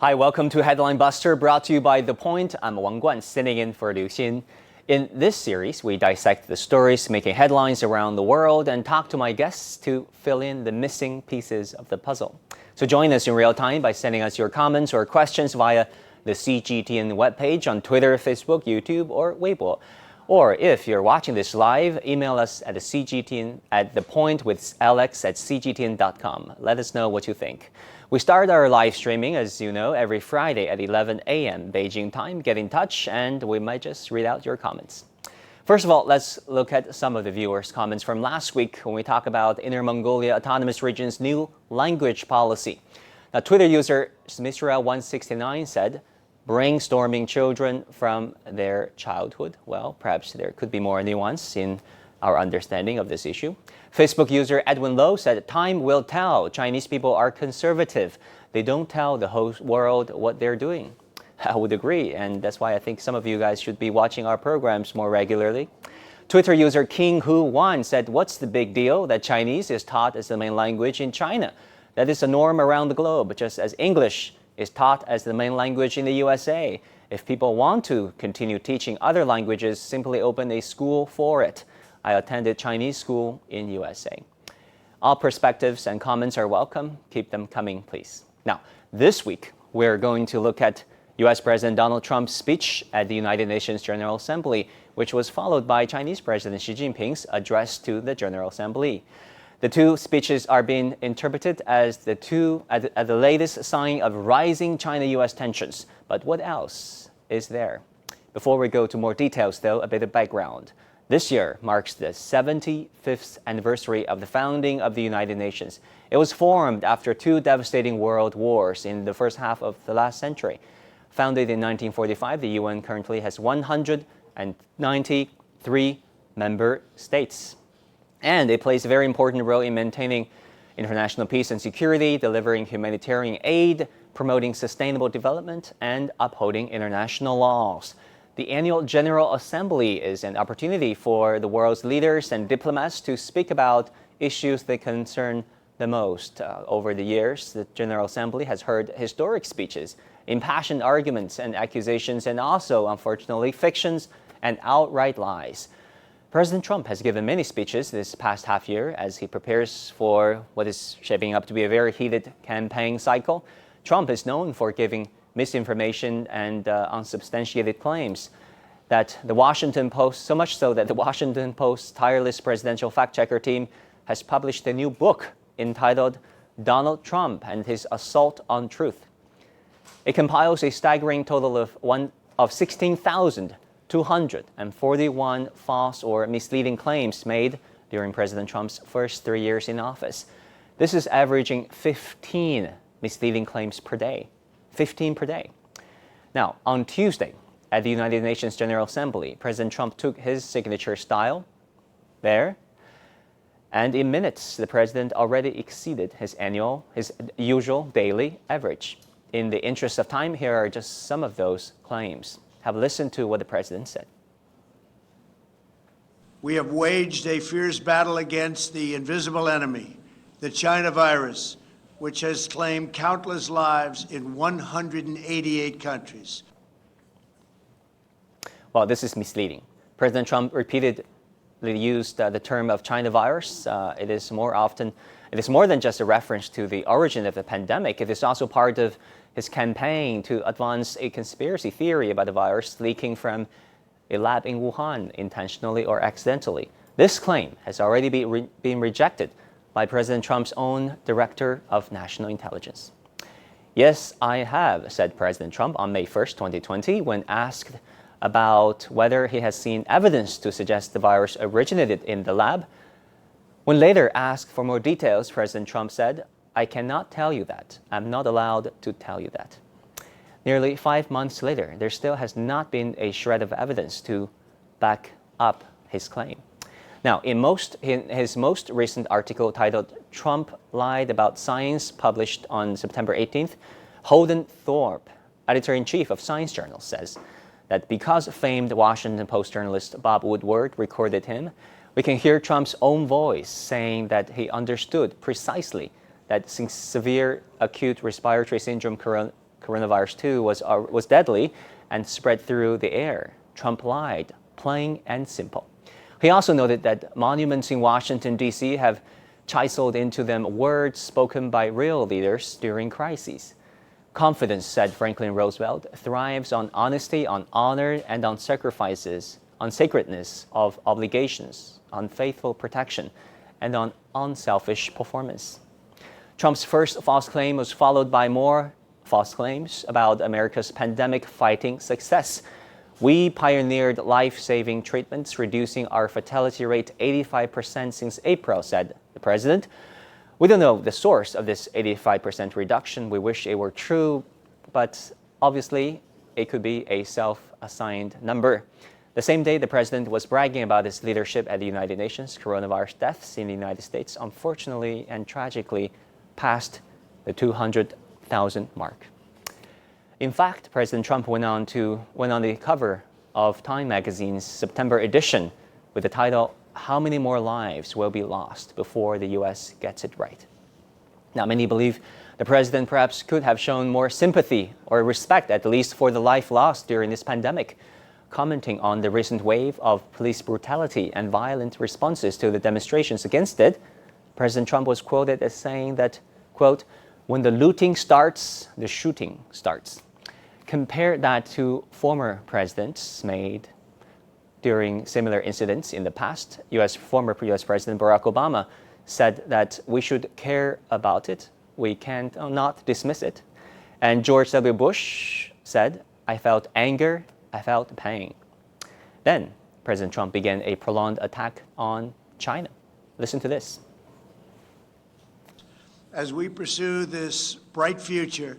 Hi, welcome to Headline Buster, brought to you by The Point. I'm Wang Guan, sitting in for Liu Xin. In this series, we dissect the stories making headlines around the world and talk to my guests to fill in the missing pieces of the puzzle. So join us in real time by sending us your comments or questions via the CGTN webpage on Twitter, Facebook, YouTube, or Weibo. Or if you're watching this live, email us at the CGTN at thepoint@cgtn.com. Let us know what you think. We start our live streaming, as you know, every Friday at 11 a.m. Beijing time. Get in touch and we might just read out your comments. First of all, let's look at some of the viewers' comments from last week when we talk about Inner Mongolia Autonomous Region's new language policy. Now, Twitter user Smithra169 said, brainstorming children from their childhood. Well, perhaps there could be more nuance in our understanding of this issue. Facebook user Edwin Lowe said, time will tell. Chinese people are conservative. They don't tell the whole world what they're doing. I would agree, and that's why I think some of you guys should be watching our programs more regularly. Twitter user King Hu Wan said, what's the big deal that Chinese is taught as the main language in China? That is a norm around the globe, just as English is taught as the main language in the USA. If people want to continue teaching other languages, simply open a school for it. I attended Chinese school in USA. All perspectives and comments are welcome. Keep them coming, please. Now, this week, we're going to look at U.S. President Donald Trump's speech at the United Nations General Assembly, which was followed by Chinese President Xi Jinping's address to the General Assembly. The two speeches are being interpreted as the latest sign of rising China-U.S. tensions. But what else is there? Before we go to more details, though, a bit of background. This year marks the 75th anniversary of the founding of the United Nations. It was formed after two devastating world wars in the first half of the last century. Founded in 1945, the UN currently has 193 member states. And it plays a very important role in maintaining international peace and security, delivering humanitarian aid, promoting sustainable development, and upholding international laws. The annual General Assembly is an opportunity for the world's leaders and diplomats to speak about issues that concern the most. Over the years, the General Assembly has heard historic speeches, impassioned arguments and accusations, and also, unfortunately, fictions and outright lies. President Trump has given many speeches this past half year as he prepares for what is shaping up to be a very heated campaign cycle. Trump is known for giving misinformation and unsubstantiated claims that the Washington Post, so much so that the Washington Post's tireless presidential fact-checker team has published a new book entitled Donald Trump and His Assault on Truth. It compiles a staggering total of 16,241 false or misleading claims made during President Trump's first 3 years in office. This is averaging 15 misleading claims per day. 15 per day. Now, on Tuesday, at the United Nations General Assembly, President Trump took his signature style there, and in minutes, the president already exceeded his usual daily average. In the interest of time, here are just some of those claims. Have listened to what the president said. We have waged a fierce battle against the invisible enemy, the China virus, which has claimed countless lives in 188 countries. Well, this is misleading. President Trump repeatedly used the term of China virus. It is more than just a reference to the origin of the pandemic. It is also part of his campaign to advance a conspiracy theory about the virus leaking from a lab in Wuhan, intentionally or accidentally. This claim has already been rejected by President Trump's own Director of National Intelligence. Yes, I have, said President Trump on May 1st, 2020, when asked about whether he has seen evidence to suggest the virus originated in the lab. When later asked for more details, President Trump said, I cannot tell you that. I'm not allowed to tell you that. Nearly 5 months later, there still has not been a shred of evidence to back up his claim. Now, in his most recent article titled Trump Lied About Science, published on September 18th, Holden Thorpe, editor-in-chief of Science Journal, says that because famed Washington Post journalist Bob Woodward recorded him, we can hear Trump's own voice saying that he understood precisely that severe acute respiratory syndrome coronavirus 2 was deadly and spread through the air. Trump lied, plain and simple. He also noted that monuments in Washington, D.C. have chiseled into them words spoken by real leaders during crises. Confidence, said Franklin Roosevelt, thrives on honesty, on honor, and on sacrifices, on sacredness of obligations, on faithful protection, and on unselfish performance. Trump's first false claim was followed by more false claims about America's pandemic fighting success. We pioneered life-saving treatments, reducing our fatality rate 85% since April, said the president. We don't know the source of this 85% reduction. We wish it were true, but obviously it could be a self-assigned number. The same day, the president was bragging about his leadership at the United Nations. Coronavirus deaths in the United States, unfortunately and tragically, passed the 200,000 mark. In fact, President Trump went on the cover of Time magazine's September edition with the title, "How many more lives will be lost before the U.S. gets it right?" Now, many believe the president perhaps could have shown more sympathy or respect, at least for the life lost during this pandemic. Commenting on the recent wave of police brutality and violent responses to the demonstrations against it, President Trump was quoted as saying that, quote, "When the looting starts, the shooting starts." Compare that to former presidents made during similar incidents in the past. Former U.S. President Barack Obama said that we should care about it. We can't not dismiss it. And George W. Bush said, "I felt anger, I felt pain." Then President Trump began a prolonged attack on China. Listen to this. As we pursue this bright future,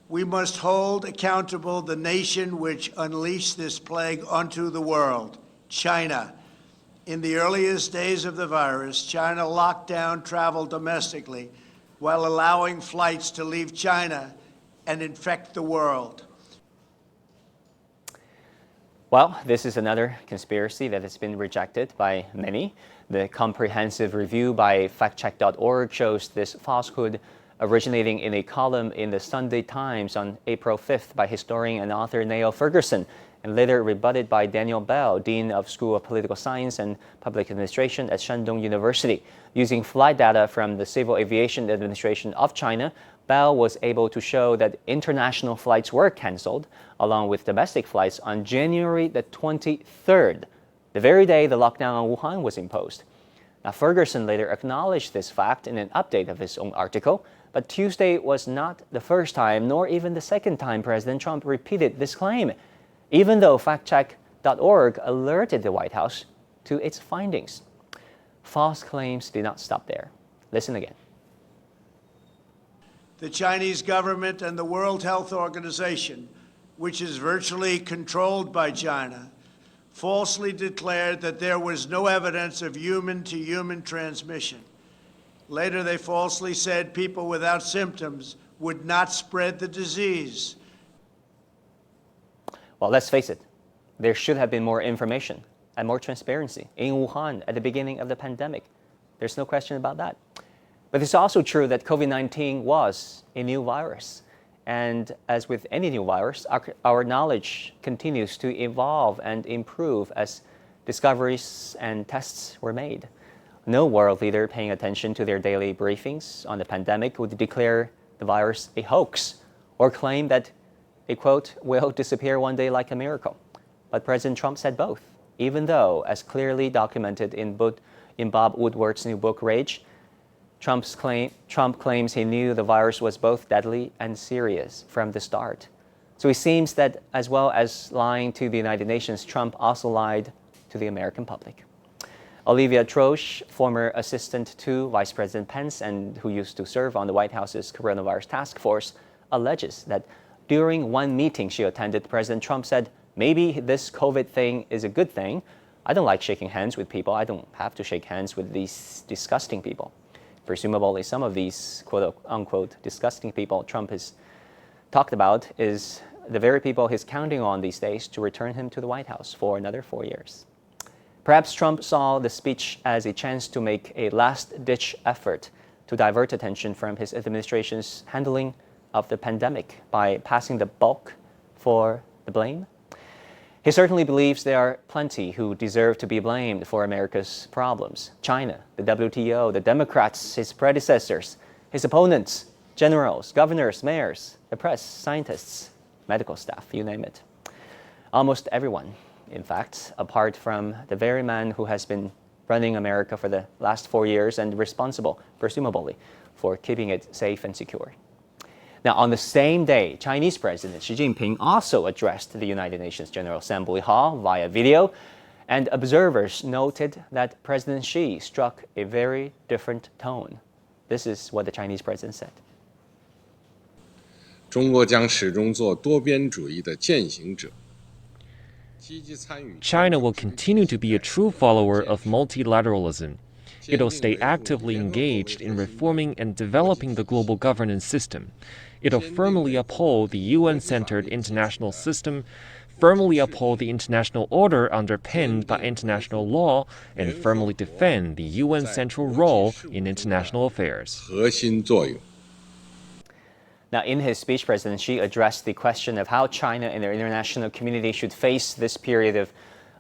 we must hold accountable the nation which unleashed this plague onto the world, China. In the earliest days of the virus, China locked down travel domestically while allowing flights to leave China and infect the world. Well, this is another conspiracy that has been rejected by many. The comprehensive review by factcheck.org shows this falsehood originating in a column in the Sunday Times on April 5th by historian and author Niall Ferguson, and later rebutted by Daniel Bell, Dean of School of Political Science and Public Administration at Shandong University. Using flight data from the Civil Aviation Administration of China, Bell was able to show that international flights were canceled, along with domestic flights, on January the 23rd, the very day the lockdown on Wuhan was imposed. Now, Ferguson later acknowledged this fact in an update of his own article, but Tuesday was not the first time, nor even the second time President Trump repeated this claim, even though factcheck.org alerted the White House to its findings. False claims did not stop there. Listen again. The Chinese government and the World Health Organization, which is virtually controlled by China, falsely declared that there was no evidence of human-to-human transmission. Later, they falsely said people without symptoms would not spread the disease. Well, let's face it, there should have been more information and more transparency in Wuhan at the beginning of the pandemic. There's no question about that. But it's also true that COVID-19 was a new virus. And as with any new virus, our knowledge continues to evolve and improve as discoveries and tests were made. No world leader paying attention to their daily briefings on the pandemic would declare the virus a hoax or claim that it, quote, will disappear one day like a miracle. But President Trump said both, even though, as clearly documented in Bob Woodward's new book, Rage, Trump claims he knew the virus was both deadly and serious from the start. So it seems that as well as lying to the United Nations, Trump also lied to the American public. Olivia Troche, former assistant to Vice President Pence and who used to serve on the White House's coronavirus task force, alleges that during one meeting she attended, President Trump said, "Maybe this COVID thing is a good thing. I don't like shaking hands with people. I don't have to shake hands with these disgusting people." Presumably, some of these quote-unquote disgusting people Trump has talked about is the very people he's counting on these days to return him to the White House for another 4 years. Perhaps Trump saw the speech as a chance to make a last-ditch effort to divert attention from his administration's handling of the pandemic by passing the buck for the blame? He certainly believes there are plenty who deserve to be blamed for America's problems. China, the WTO, the Democrats, his predecessors, his opponents, generals, governors, mayors, the press, scientists, medical staff, you name it. Almost everyone, in fact, apart from the very man who has been running America for the last 4 years and responsible, presumably, for keeping it safe and secure. Now, on the same day, Chinese President Xi Jinping also addressed the United Nations General Assembly Hall via video, and observers noted that President Xi struck a very different tone. This is what the Chinese president said. 中国将始终做多边主义的践行者。 China will continue to be a true follower of multilateralism. It'll stay actively engaged in reforming and developing the global governance system. It'll firmly uphold the UN-centered international system, firmly uphold the international order underpinned by international law, and firmly defend the UN's central role in international affairs. 核心作用。 Now, in his speech, President Xi addressed the question of how China and the international community should face this period of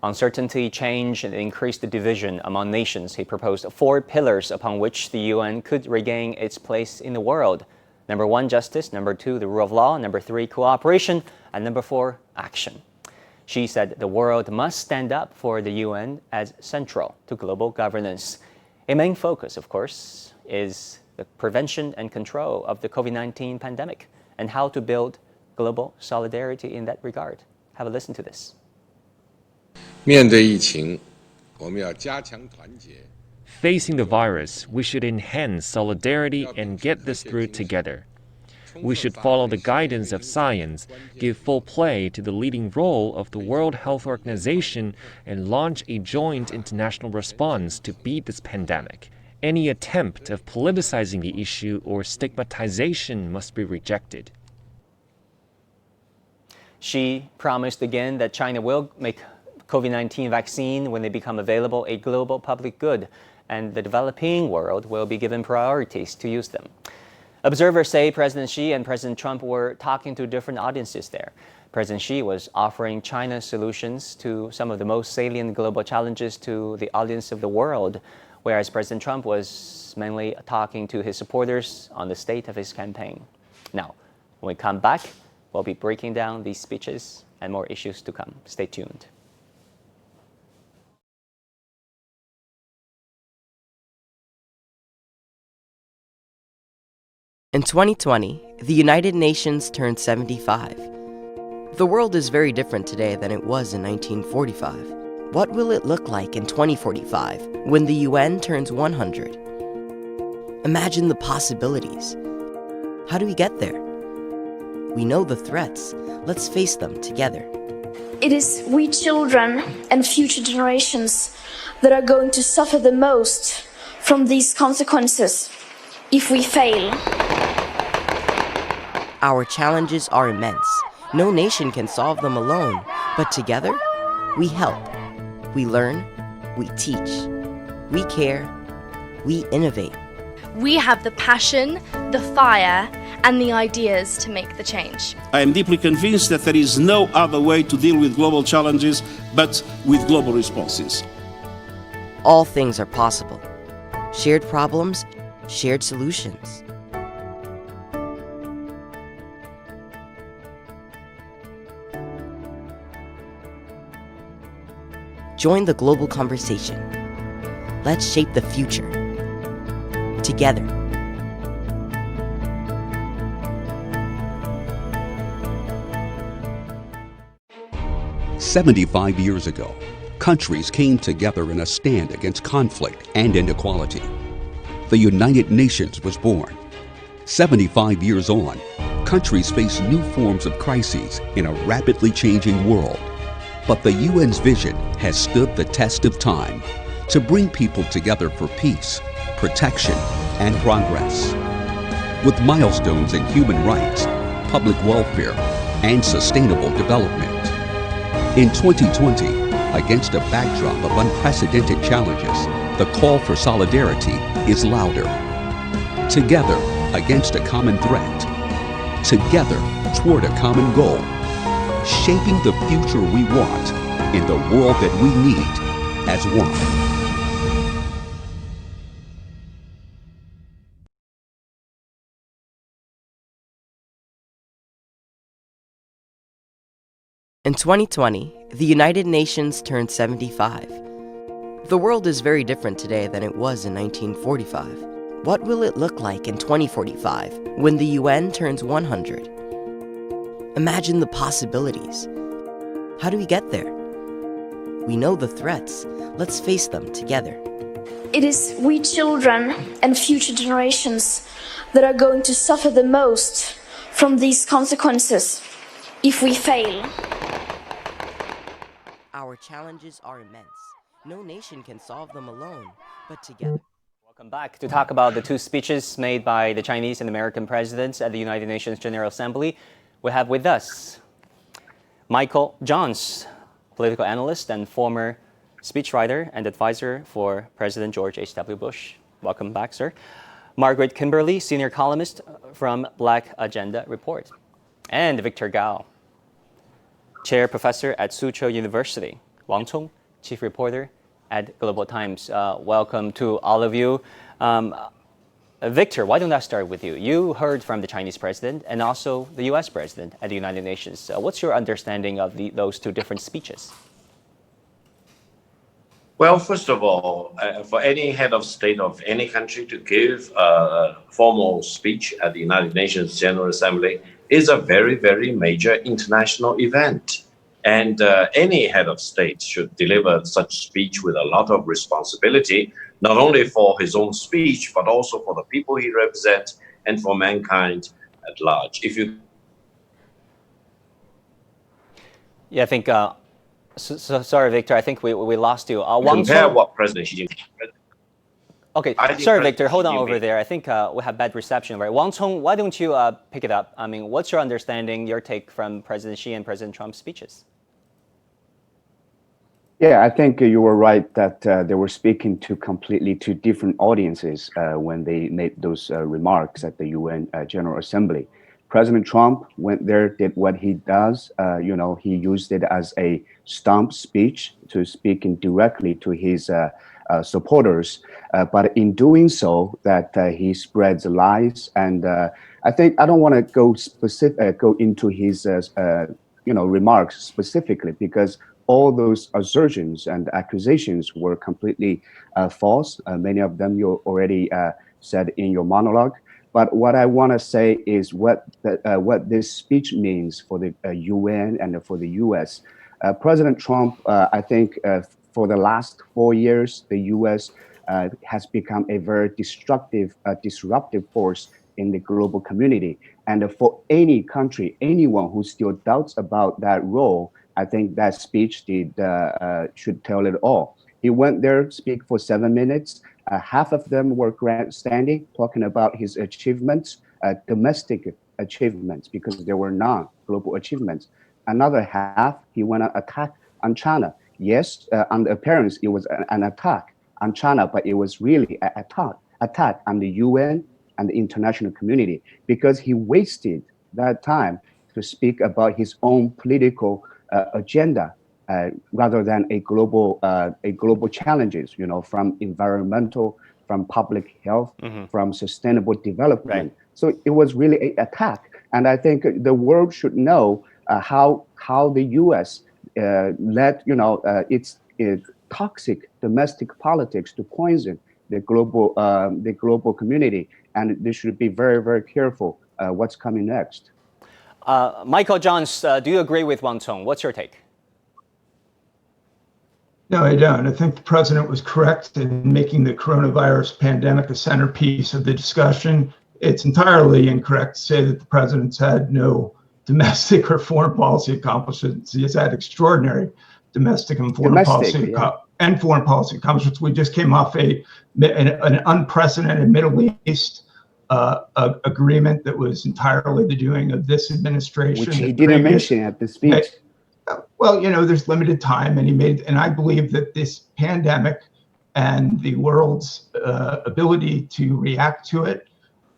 uncertainty, change, and increased division among nations. He proposed 4 pillars upon which the UN could regain its place in the world. Number 1, justice. Number 2, the rule of law. Number 3, cooperation. And number 4, action. Xi said the world must stand up for the UN as central to global governance. A main focus, of course, is the prevention and control of the COVID-19 pandemic and how to build global solidarity in that regard. Have a listen to this. 面对疫情，我们要加强团结。 Facing the virus, we should enhance solidarity and get this through together. We should follow the guidance of science, give full play to the leading role of the World Health Organization, and launch a joint international response to beat this pandemic. Any attempt of politicizing the issue or stigmatization must be rejected. Xi promised again that China will make COVID-19 vaccine, when they become available, a global public good, and the developing world will be given priorities to use them. Observers say President Xi and President Trump were talking to different audiences there. President Xi was offering China's solutions to some of the most salient global challenges to the audience of the world, whereas President Trump was mainly talking to his supporters on the state of his campaign. Now, when we come back, we'll be breaking down these speeches and more issues to come. Stay tuned. In 2020, the United Nations turned 75. The world is very different today than it was in 1945. What will it look like in 2045 when the UN turns 100? Imagine the possibilities. How do we get there? We know the threats. Let's face them together. It is we children and future generations that are going to suffer the most from these consequences if we fail. Our challenges are immense. No nation can solve them alone, but together, we help. We learn, we teach, we care, we innovate. We have the passion, the fire, and the ideas to make the change. I am deeply convinced that there is no other way to deal with global challenges but with global responses. All things are possible. Shared problems, shared solutions. Join the global conversation. Let's shape the future. Together. "75 years ago, countries came together in a stand against conflict and inequality. The United Nations was born. 75 years on, countries face new forms of crises in a rapidly changing world. But the UN's vision has stood the test of time to bring people together for peace, protection, and progress. With milestones in human rights, public welfare, and sustainable development. In 2020, against a backdrop of unprecedented challenges, the call for solidarity is louder. Together against a common threat, together toward a common goal, shaping the future we want in the world that we need as one. In 2020, the United Nations turned 75. The world is very different today than it was in 1945. What will it look like in 2045 when the UN turns 100? Imagine the possibilities. How do we get there? We know the threats. Let's face them together. It is we children and future generations that are going to suffer the most from these consequences if we fail. Our challenges are immense. No nation can solve them alone, but together. Welcome back to talk about the two speeches made by the Chinese and American presidents at the United Nations General Assembly. We have with us Michael Johns, political analyst and former speechwriter and advisor for President George H.W. Bush. Welcome back, sir. Margaret Kimberly, senior columnist from Black Agenda Report. And Victor Gao, chair professor at Suzhou University. Wang Cong, chief reporter at Global Times. Welcome to all of you. Victor, why don't I start with you? You heard from the Chinese president and also the U.S. president at the United Nations. What's your understanding of those two different speeches? Well, first of all, for any head of state of any country to give a formal speech at the United Nations General Assembly is a very, very major international event. And any head of state should deliver such speech with a lot of responsibility, not only for his own speech, but also for the people he represents and for mankind at large. If you Yeah, I think, sorry, Victor, I think we lost you. compare what President Xi Jinping. Okay, sorry, Victor, hold on over there. I think we have bad reception, right? Wang Cong, why don't you pick it up? I mean, what's your understanding, your take from President Xi and President Trump's speeches? Yeah, I think you were right that they were speaking to completely two different audiences when they made those remarks at the UN General Assembly. President Trump went there, did what he does. He used it as a stump speech to speaking directly to his supporters. But in doing so, that he spreads lies. And I think I don't want to go into his remarks specifically, because all those assertions and accusations were completely false. Many of them you already said in your monologue. But what I want to say is what this speech means for the UN and for the U.S. President Trump, I think for the last 4 years, the U.S. Has become a very disruptive force in the global community. And for any country, anyone who still doubts about that role, I think that speech should tell it all. He went there, speak for 7 minutes. Half of them were grandstanding, talking about his achievements, domestic achievements, because there were non-global achievements. Another half, he went on attack on China. Yes, on the appearance, it was an attack on China, but it was really an attack on the UN and the international community, because he wasted that time to speak about his own political agenda rather than a global challenges, from environmental, from public health, from sustainable development. Right. So it was really an attack, and I think the world should know how the U.S. Let its toxic domestic politics to poison the global community, and they should be very, very careful what's coming next. Michael Johns, do you agree with Wang Cong? What's your take? No, I don't. I think the president was correct in making the coronavirus pandemic a centerpiece of the discussion. It's entirely incorrect to say that the president's had no domestic or foreign policy accomplishments. He has had extraordinary domestic and foreign policy accomplishments. We just came off an unprecedented Middle East agreement that was entirely the doing of this administration. Which he didn't mention at the speech. Well, there's limited time, and I believe that this pandemic and the world's ability to react to it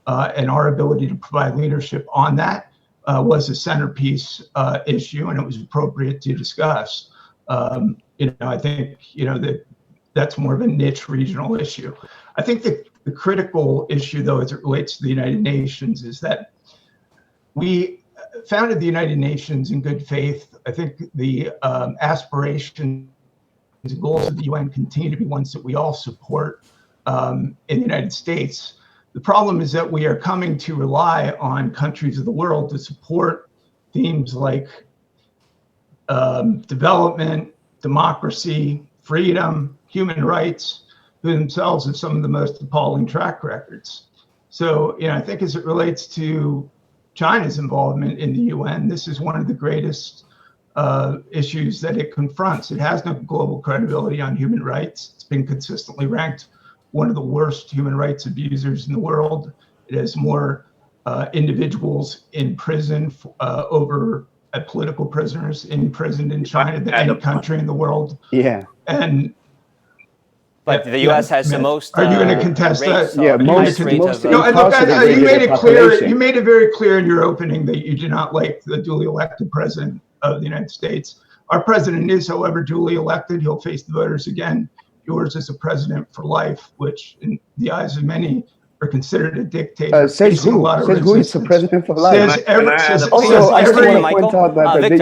and our ability to provide leadership on that was a centerpiece issue, and it was appropriate to discuss. I think that's more of a niche regional issue. I think the critical issue, though, as it relates to the United Nations, is that we founded the United Nations in good faith. I think the aspirations and goals of the UN continue to be ones that we all support in the United States. The problem is that we are coming to rely on countries of the world to support themes like development, democracy, freedom, human rights, who themselves have some of the most appalling track records. So, I think as it relates to China's involvement in the UN, this is one of the greatest issues that it confronts. It has no global credibility on human rights. It's been consistently ranked one of the worst human rights abusers in the world. It has more individuals in prison over political prisoners imprisoned in China than any country in the world. Yeah. But the U.S. has the most. Are you going to contest that? Yeah, most you made it clear. You made it very clear in your opening that you do not like the duly elected president of the United States. Our president is, however, duly elected. He'll face the voters again. Yours is a president for life, which, in the eyes of many, are considered a dictator. Says who? Says who is the president for life? Victor, I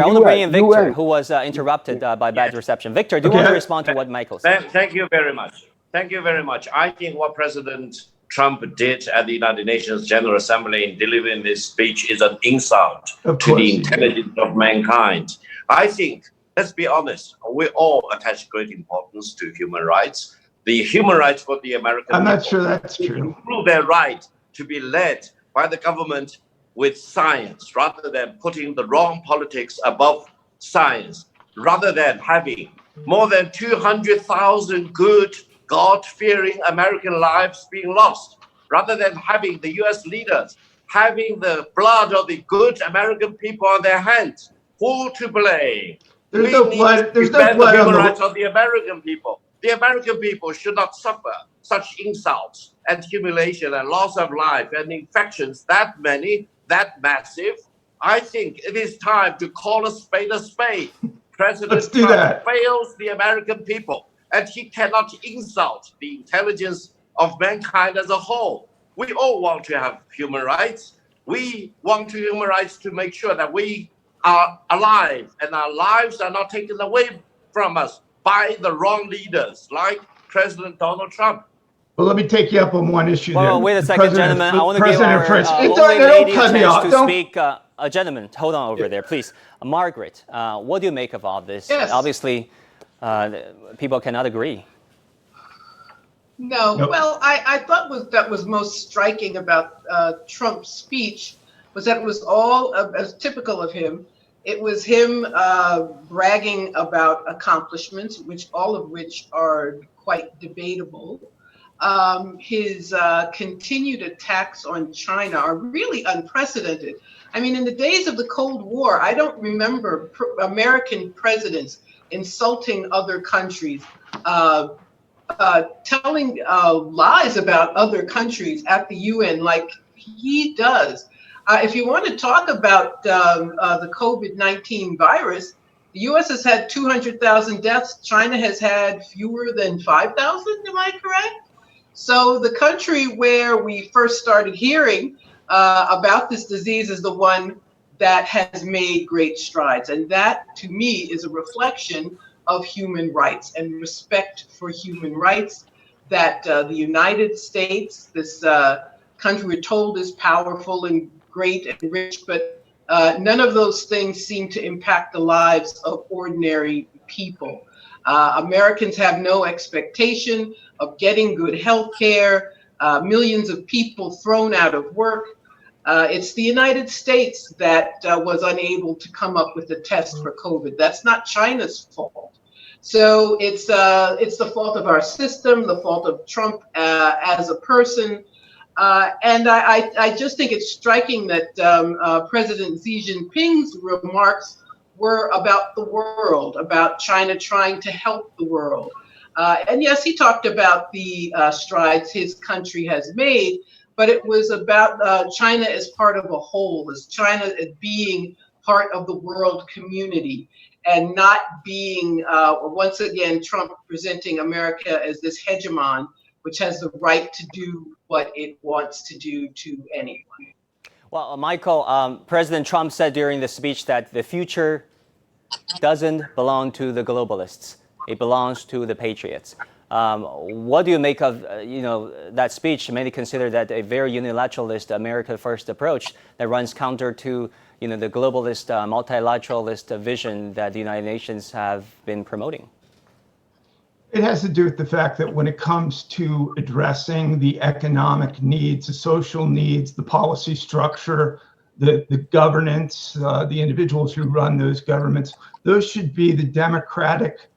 want to bring in Victor, who was interrupted by bad reception. Victor, do you want to respond to what Michael said? Thank you very much. Thank you very much. I think what President Trump did at the United Nations General Assembly in delivering this speech is an insult to the intelligence of mankind. I think, let's be honest, we all attach great importance to human rights. The human rights for the American I'm not sure that's true. Prove their right to be led by the government with science, rather than putting the wrong politics above science, rather than having more than 200,000 good, God-fearing American lives being lost, rather than having the U.S. leaders having the blood of the good American people on their hands. Who to blame? There's no blood. There's no blood on the human rights of the American people. The American people should not suffer such insults and humiliation and loss of life and infections that many, that massive. I think it is time to call a spade a spade. President Trump fails the American people, and he cannot insult the intelligence of mankind as a whole. We all want to have human rights. We want human rights to make sure that we are alive and our lives are not taken away from us by the wrong leaders like President Donald Trump. Well, let me take you up on one issue there. Well, wait a second, gentlemen. I want to give our lady a chance to speak. Gentlemen, hold on over there, please. Margaret, what do you make of all this? Yes. Obviously, people cannot agree. No. Well, I thought that was most striking about Trump's speech was that it was all as typical of him. It was him bragging about accomplishments, all of which are quite debatable. His continued attacks on China are really unprecedented. I mean, in the days of the Cold War, I don't remember American presidents insulting other countries, telling lies about other countries at the UN like he does. If you want to talk about the COVID-19 virus, the U.S. has had 200,000 deaths. China has had fewer than 5,000, am I correct? So the country where we first started hearing about this disease is the one that has made great strides. And that, to me, is a reflection of human rights and respect for human rights that the United States, this country we're told is powerful and great and rich, but none of those things seem to impact the lives of ordinary people. Americans have no expectation of getting good health care, millions of people thrown out of work. It's the United States that was unable to come up with a test for COVID. That's not China's fault. So it's the fault of our system, the fault of Trump as a person. And I just think it's striking that President Xi Jinping's remarks were about the world, about China trying to help the world. And yes, he talked about the strides his country has made, but it was about China as part of a whole, as China as being part of the world community, and not being, once again, Trump presenting America as this hegemon, which has the right to do what it wants to do to anyone. Well, Michael, President Trump said during the speech that the future doesn't belong to the globalists. It belongs to the patriots. What do you make of that speech? Many consider that a very unilateralist, America First approach that runs counter to the globalist, multilateralist vision that the United Nations have been promoting. It has to do with the fact that when it comes to addressing the economic needs, the social needs, the policy structure, the governance, the individuals who run those governments, those should be the democratic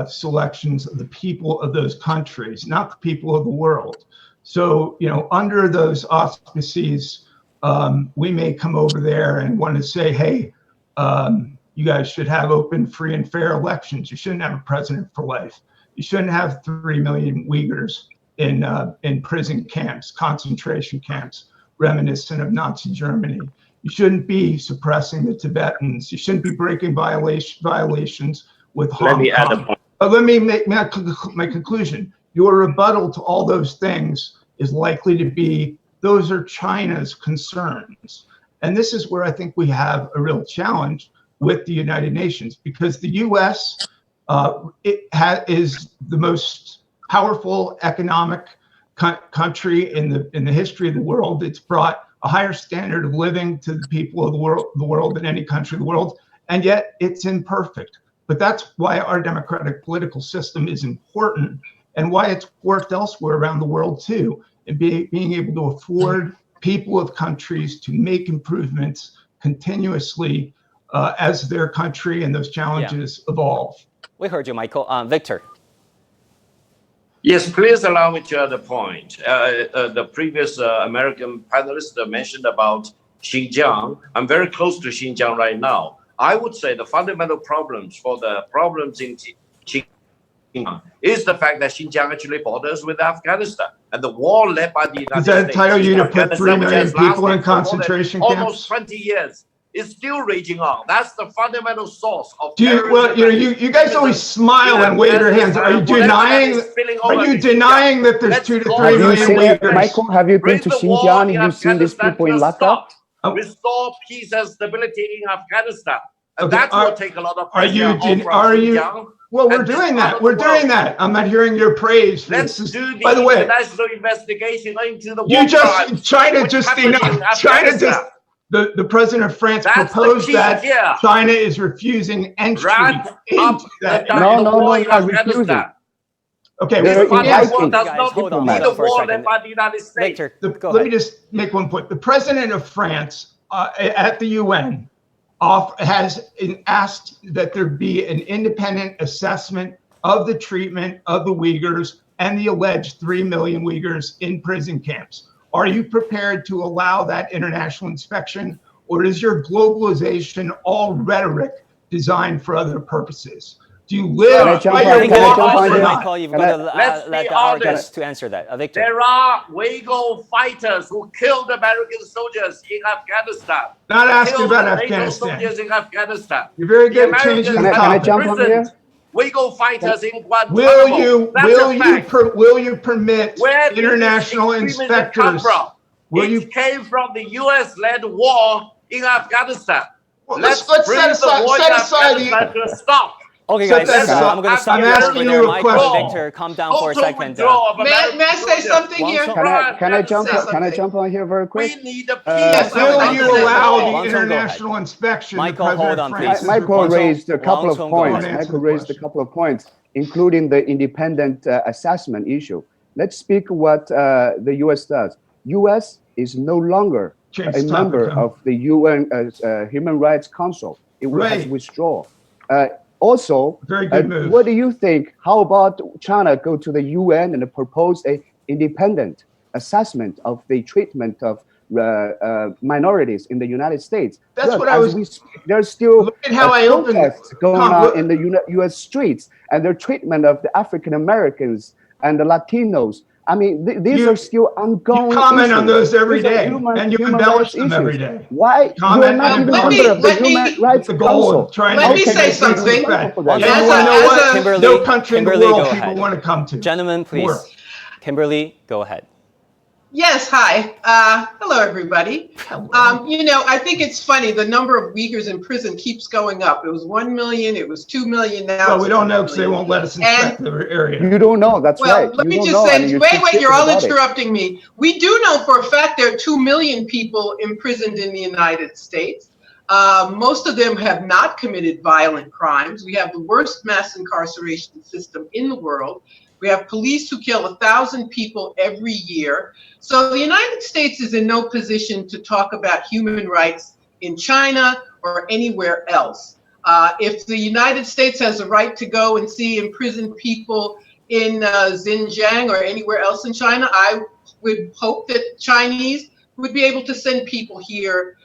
selections of the people of those countries, not the people of the world. So, under those auspices, we may come over there and want to say, hey, you guys should have open, free, and fair elections. You shouldn't have a president for life. You shouldn't have 3 million Uyghurs in prison camps, concentration camps, reminiscent of Nazi Germany. You shouldn't be suppressing the Tibetans. You shouldn't be breaking violations with Hong Kong. Let me add a point. Let me make my conclusion. Your rebuttal to all those things is likely to be, those are China's concerns. And this is where I think we have a real challenge with the United Nations, because the U.S. Is the most powerful economic country in the history of the world. It's brought a higher standard of living to the people of the world than any country in the world, and yet it's imperfect. But that's why our democratic political system is important, and why it's worked elsewhere around the world too, and being able to afford people of countries to make improvements continuously as their country and those challenges evolve. We heard you, Michael. Victor. Yes, please allow me to add a point. The previous American panelist mentioned about Xinjiang. I'm very close to Xinjiang right now. I would say the fundamental problems in Xinjiang is the fact that Xinjiang actually borders with Afghanistan. And the war led by the United States. Does that entitle you to put 3 million people in concentration camps? Almost 20 years. It's still raging on. That's the fundamental source of you guys always smile and wave your hands. Are you denying that there's 2 to 3 million Uyghurs? Michael, have you been to Xinjiang? Have you seen these people in lockup? Restore peace and stability in Afghanistan. And that will take a lot of pressure. Well, we're doing that. We're doing that. I'm not hearing your praise. Let's do the by the way, international investigation into the war China just the president of France proposed that China is refusing entry into that. No, not refusing. Okay, Victor, let me just make one point. The president of France at the UN has asked that there be an independent assessment of the treatment of the Uyghurs and the alleged 3 million Uyghurs in prison camps. Are you prepared to allow that international inspection, or is your globalization all rhetoric designed for other purposes? Do you live by your Michael, you've got to let our guests to answer that. Victor. There are Uyghur fighters who killed American soldiers in Afghanistan. Not asking about Afghanistan. Soldiers in Afghanistan. You're very good at changing the topic. Can I jump on here? Uyghur fighters in Guantanamo. Will you permit international inspectors? It came from the U.S.-led war in Afghanistan. Well, let's set aside the stop. Okay, guys, I'm going to stop. I'm asking you a question. Victor, calm down for a second. May I say something here? Can I jump on here very quick? We need a peace. Will you allow the international inspection? Michael, hold on, please. Michael raised a couple of points, including the independent assessment issue. Let's speak what the U.S. does. U.S. is no longer a member of the UN Human Rights Council. It has withdrawn. Also, very good move. What do you think? How about China go to the UN and propose an independent assessment of the treatment of minorities in the United States? That's what I was. There's still protests going on in the U.S. streets, and their treatment of the African Americans and the Latinos I mean, these are still ongoing. You comment on those every These are day, and you embellish them every day. Why? You're not even a member of the Human Rights the goal Council. of trying Let to me say something. respect. One And you second. want to know what? Kimberly, No country in the Kimberly, world go people ahead. want to come to. Gentlemen, please. More. Kimberly, go ahead. Yes, hi. Hello, everybody. I think it's funny. The number of Uyghurs in prison keeps going up. It was 1 million. It was 2 million. Now Well, we don't know because they won't let us inspect the area. You don't know. That's well, right. let You me don't just know, say, and wait, you're all about it. interrupting me. We do know for a fact there are 2 million people imprisoned in the United States. Most of them have not committed violent crimes. We have the worst mass incarceration system in the world. We have police who kill 1,000 people every year. So the United States is in no position to talk about human rights in China or anywhere else. If the United States has a right to go and see imprisoned people in Xinjiang or anywhere else in China, I would hope that Chinese would be able to send people here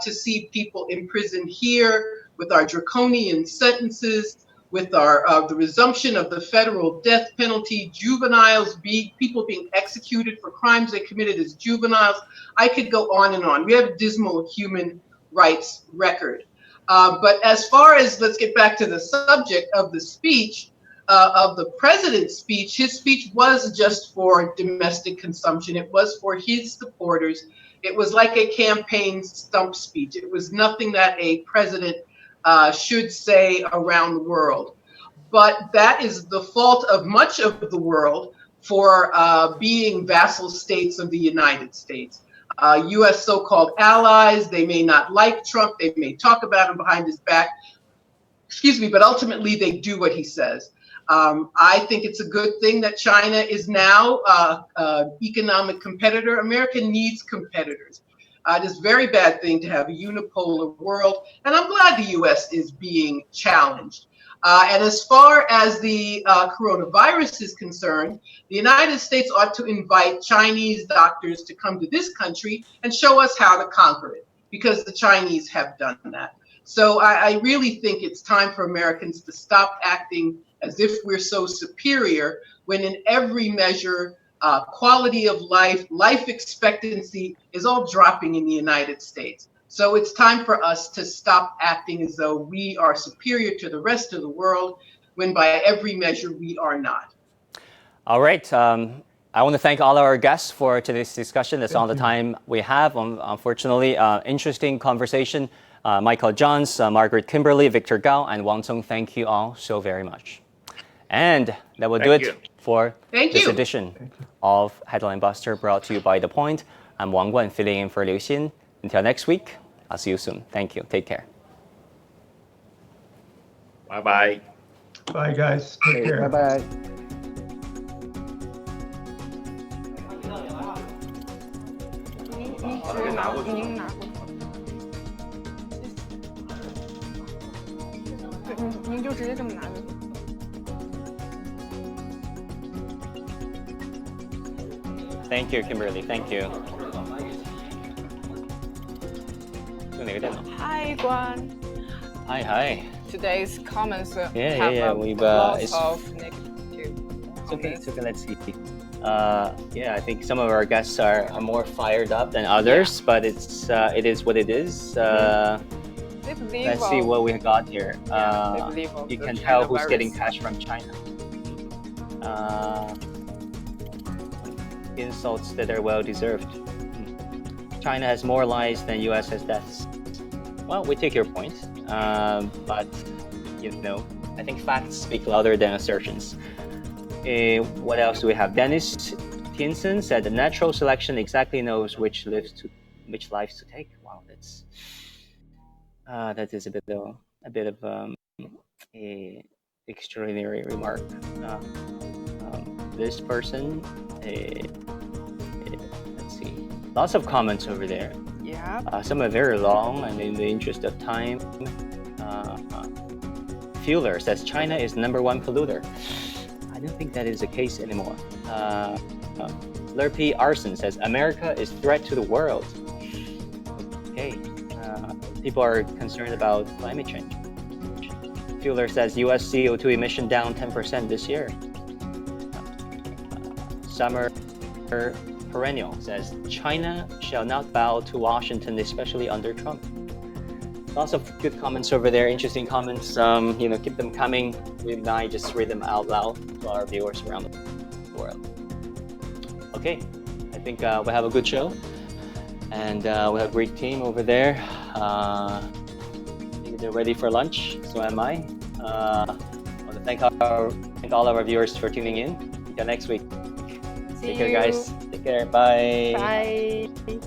to see people imprisoned here with our draconian sentences, with our the resumption of the federal death penalty, juveniles, people being executed for crimes they committed as juveniles. I could go on and on. We have a dismal human rights record. But as far as, let's get back to the subject of the speech, of the president's speech, his speech was just for domestic consumption. It was for his supporters. It was like a campaign stump speech. It was nothing that a president should say around the world. But that is the fault of much of the world for being vassal states of the United States. U.S. so-called allies, they may not like Trump, they may talk about him behind his back, but ultimately they do what he says. I think it's a good thing that China is now an economic competitor. America needs competitors. It is a very bad thing to have a unipolar world, and I'm glad the U.S. is being challenged. And as far as the coronavirus is concerned, the United States ought to invite Chinese doctors to come to this country and show us how to conquer it, because the Chinese have done that. So I really think it's time for Americans to stop acting as if we're so superior, when in every measure, quality of life, life expectancy is all dropping in the United States. So it's time for us to stop acting as though we are superior to the rest of the world, when by every measure we are not. All right. I want to thank all our guests for today's discussion. That's all the time we have. Unfortunately, interesting conversation. Michael Johns, Margaret Kimberly, Victor Gao, and Wang Cong, thank you all so very much. And that will do it for this edition of Headline Buster, brought to you by The Point. I'm Wang Guan, filling in for Liu Xin. Until next week, I'll see you soon. Thank you. Take care. Bye-bye. Bye, guys. Take care. Bye-bye. 您就直接这么拿着。Thank you, Kimberly. Thank you. 用哪个电脑 Hi, Guan. Hi, hi. Today's comments have We've, lots of negative. It's okay. Let's see. I think some of our guests are more fired up than others, but it is what it is. Let's see what we got here. You can tell who's getting cash from China. Insults that are well deserved. China has more lies than U.S. has deaths. Well, we take your point, but I think facts speak louder than assertions. What else do we have? Dennis Tiensen said the natural selection exactly knows which lives to take. Wow, that is a bit of a extraordinary remark. This person, let's see, lots of comments over there. Yeah. Some are very long, and in the interest of time, Fueler says China is #1 polluter. I don't think that is the case anymore. Lurpy Arson says America is threat to the world. Okay. People are concerned about climate change. Fueler says U.S. CO2 emission down 10% this year. Summer Perennial says, China shall not bow to Washington, especially under Trump. Lots of good comments over there, interesting comments. Keep them coming. We might just read them out loud to our viewers around the world. Okay, I think we have a good show. And we have a great team over there. I think they're ready for lunch, so am I. I want to thank all of our viewers for tuning in. Until next week. Take care, guys. Take care. Bye. Bye.